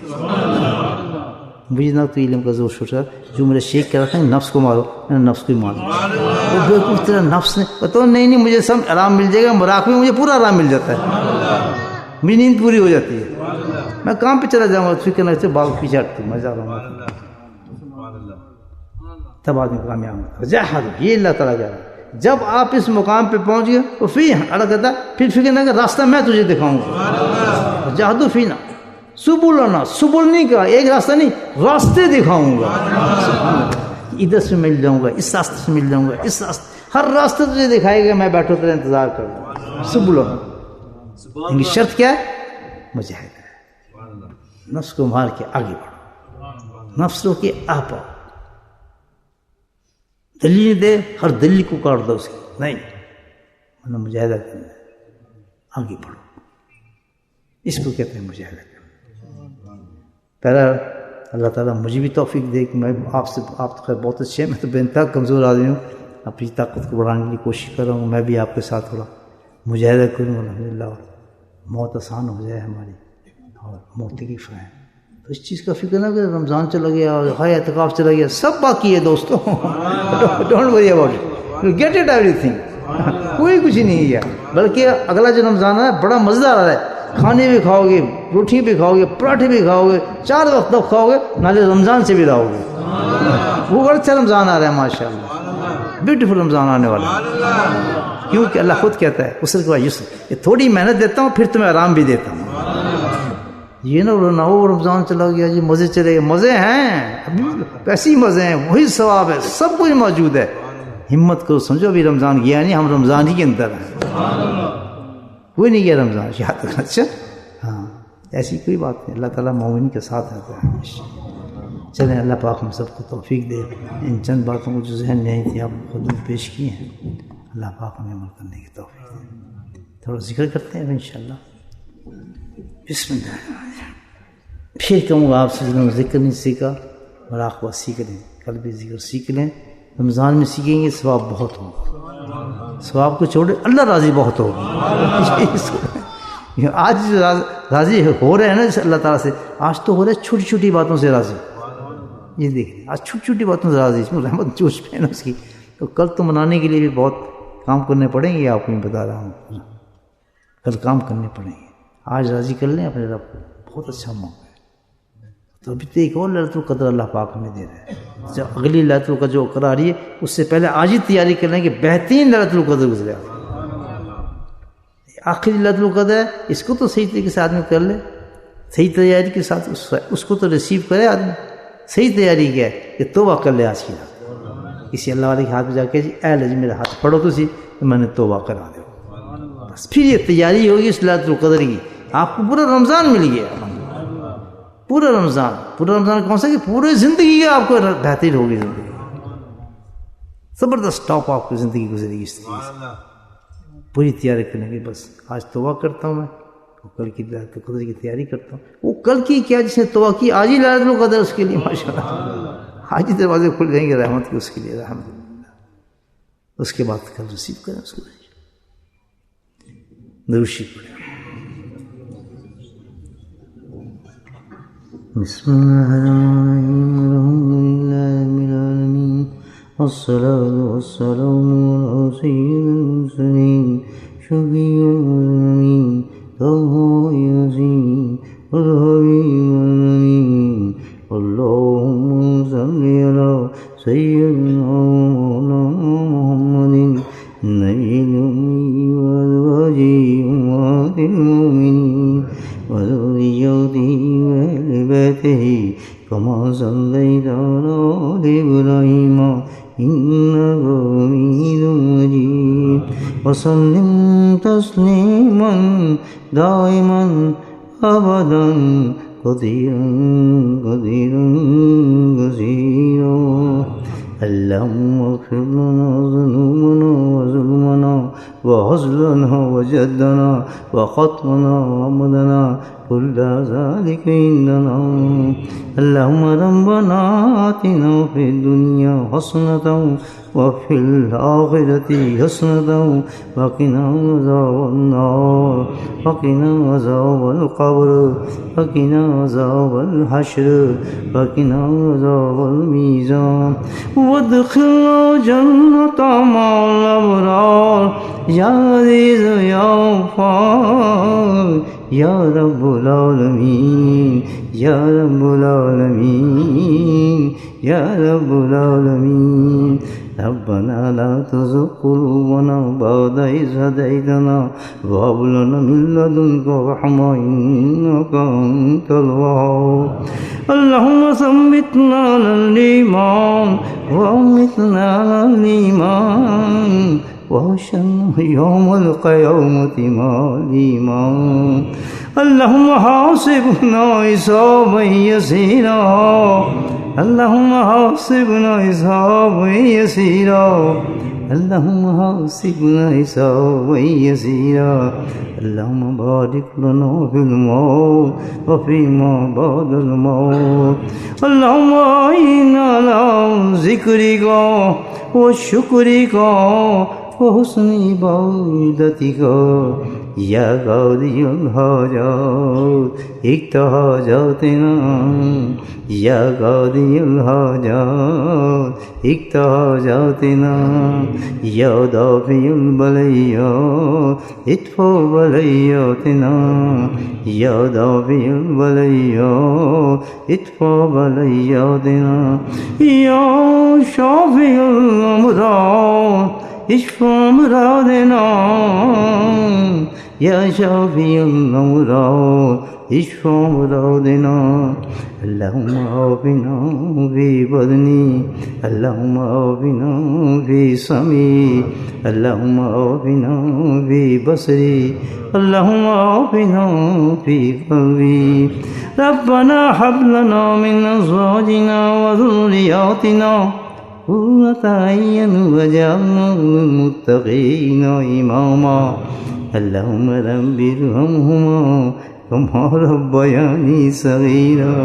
مجھے نہ تو علم کا زور شکر، جو میرا شیخ کہہ رہا تھا نفس کو مارو، میں نے نفس کو ہی مارا. وہ بالکل تیرا نفس نے بتاؤ نہیں مجھے سب آرام مل جائے گا، مراقبے میں مجھے پورا آرام مل جاتا ہے، میری نیند پوری ہو جاتی ہے، میں کام پہ چلا جاؤں گا فکر نہ سے باغ پیچھے ہٹتی ہوں، میں جا رہا ہوں تب آدمی کامیاب ہوتا ہے. جہاد یہ اللہ تعالیٰ کہہ رہا ہے. جب آپ اس مقام پہ پہنچ گئے تو پھر کہتا پھر فکر نہ کہ راستہ میں تجھے دکھاؤں گا. جہادو فینا سبلنا، سبل نہیں کہا ایک راستہ نہیں، راستے دکھاؤں گا. ادھر سے مل جاؤں گا، اس راستے سے مل جاؤں گا، اس راستے، ہر راستے تجھے دکھائے گا، میں بیٹھو تیرا انتظار کروں گا. سبلنا ان کی شرط کیا ہے؟ مجاہدہ ہے. نفس کو مار کے آگے بڑھو، نفس رو کے آپ آؤ، دلیل دے ہر دلیل کو کاٹ دو اس کی، نہیں مطلب مجاہدہ کرنا ہے، آگے بڑھو، اس کو کہتے ہیں مجاہدہ کرنا. پہلا اللہ تعالیٰ مجھے بھی توفیق دے کہ میں آپ تو خیر بہت اچھے ہیں، میں تو بے انتہا کمزور آدمی ہوں، اپنی طاقت کو بڑھانے کی کوشش کر رہا ہوں، میں بھی آپ کے ساتھ تھوڑا مجاہدہ کروں الحمدللہ، اور موت آسان ہو جائے ہماری اور موت کی فرائیں. تو اس چیز کا فکر نہ کہ رمضان چلا گیا اور ہائے اعتکاف چلا گیا، سب باقی ہے دوستوں. Don't worry about it, you get it everything. کوئی کچھ نہیں ہے، بلکہ اگلا جو رمضان ہے بڑا مزیدار آ رہا ہے. کھانے بھی کھاؤ گے، روٹی بھی کھاؤ گے، پراٹھے بھی کھاؤ گے، 4 وقت تک کھاؤ گے، نالے رمضان سے بھی رہو گے. وہ بڑا اچھا رمضان آ رہا ہے ماشاء اللہ، بیوٹیفل رمضان آنے والا ہے. کیونکہ اللہ خود کہتا ہے اسر کے بعد یسر، یہ تھوڑی محنت دیتا ہوں پھر تمہیں آرام بھی دیتا ہوں. یہ نہ وہ رمضان چلا گیا جی مزے چلے گئے، مزے ہیں ابھی، ایسے ہی مزے ہیں، وہی ثواب ہے، سب کچھ موجود ہے. ہمت کرو، سمجھو ابھی رمضان گیا نہیں، ہم رمضان ہی کے اندر ہیں، کوئی نہیں گیا رمضان یاد رکھنا. اچھا ہاں ایسی کوئی بات نہیں، اللہ تعالیٰ مومن کے ساتھ رہتا ہے. چلیں اللہ پاک ہم سب کو توفیق دے. ان چند باتوں کو جو ذہن نہیں تھی آپ خود میں پیش کی ہیں، اللہ پاک ہمیں عمل کرنے کی توفیق دے. تھوڑا ذکر کرتے ہیں انشاءاللہ. بسم اللہ. پھر کہوں گا آپ سے جنہوں نے ذکر نہیں سیکھا، مراقبہ سیکھ لیں، قلبی ذکر سیکھ لیں. رمضان میں سیکھیں گے ثواب بہت ہوگا، ثواب کو چھوڑے اللہ راضی بہت ہوگا. آج راضی ہو رہے ہیں نا جیسے اللہ تعالیٰ سے، آج تو ہو رہے چھوٹی چھوٹی باتوں سے راضی. یہ دیکھیں آج چھوٹی چھوٹی باتوں سے راضی، اس میں رحمت جوش پہ نا اس کی. تو کل تو منانے کے لیے بھی بہت کام کرنے پڑیں گے، آپ کو میں بتا رہا ہوں، کل کام کرنے پڑیں گے. آج راضی کر لیں اپنے رب کو، بہت اچھا موقع ہے. تو ابھی تو ایک اور ليلۃ القدر اللہ پاک ہمیں دے رہے ہیں. جب اگلی ليلۃ القدر جو قرار رہی ہے اس سے پہلے آج ہی تیاری کر لیں کہ بہترین ليلۃ القدر گزرے. آخری ليلۃ القدر ہے، اس کو تو صحیح طریقے سے آدمی کر لے، صحیح تیاری کے ساتھ اس کو تو ریسیو کرے آدمی. صحیح تیاری کیا ہے کہ توبہ کر لے آج کی رات. کسی اللہ والے کے ہاتھ میں جا کے جی اے جی میرا ہاتھ پڑھو تو سی، میں نے توبہ کرا دے. بس پھر یہ تیاری ہوگی اس ليلۃ القدر کی. آپ کو پورا رمضان مل گیا، پورا رمضان کون سا کہ پورے زندگی کا آپ کو بہترین ہوگی زندگی، زبردست ٹاپ آپ کی زندگی گزرے گی اس طریقے سے. پوری تیاری کرنے کی، بس آج توبہ کرتا ہوں میں، کل کی ليلۃ القدر کی تیاری کرتا ہوں. وہ کل کی کیا جس نے توبہ کی آج ہی ليلۃ القدر اس کے لیے ماشاءاللہ آج ہی دروازے کھل جائیں گے رحمت کے اس کے لیے الحمدللہ. اس کے بعد کل ریسیو کریں اس کو. دروشی پڑھیں. بسم اللہ الرحمن الرحیم الحمد للہ رب العالمین والصلاة والسلام علی سید المرسلین شفیع المذنبین طه یاسین والحبیب الامین. اللهم صل علی سیدنا مولانا محمد النبی الأمی وأزواجه أمهات المؤمنین وذريته وأهل بيته كما صليت على آل إبراهيم إنك حميد مجيد. وسلم تسليما دائما أبدا قديرا قديرا قديرا اللهم اغفر لنا ذنوبنا وظلمنا وعزلنا وجدنا وخطمنا وعمدنا كل ذلك عندنا اللهم ربنا آتنا في الدنيا حسنة وفي الآخرة حسنة وقنا عذاب النار وقنا عذاب القبر وقنا عذاب الحشر وقنا عذاب الميزان وادخلنا جنة مع الأبرار يا عزيز يا غفار يا رب العالمين يا رب العالمين يا رب العالمين ربنا لا تزغ قلوبنا بعد إذ هديتنا وهب لنا من لدنك رحمة إنك أنت الوهاب اللهم ثبتنا على الإيمان وأمتنا على الإيمان وحشرنا يوم القيامة مع الإيمان اللهم حاسبنا حسابا يسيرا اللهم حاسبنا حسابا يسيرا اللهم حاسبنا حسابا يسيرا اللهم بارك لنا في الموت وفيما بعد الموت اللهم أعنا على ذكرك وشكرك وحسن عبادتك يا قاضي الحاجات اقض حاجاتنا يا قاضي الحاجات اقض حاجاتنا يا دافع البليات ادفع بلياتنا يا دافع البليات ادفع بلياتنا يا شافي الأمراض اشفى أمراضنا يا شافي الأمراض اشفى أمراضنا اللهم عافنا في بدني اللهم عافنا في سمعي اللهم عافنا في بصري اللهم عافنا في قلبي ربنا هب لنا من أزواجنا وذرياتنا قرة أعين واجعلنا للمتقين إماما اللهم رب ارحمهما كما ربياني صغيرا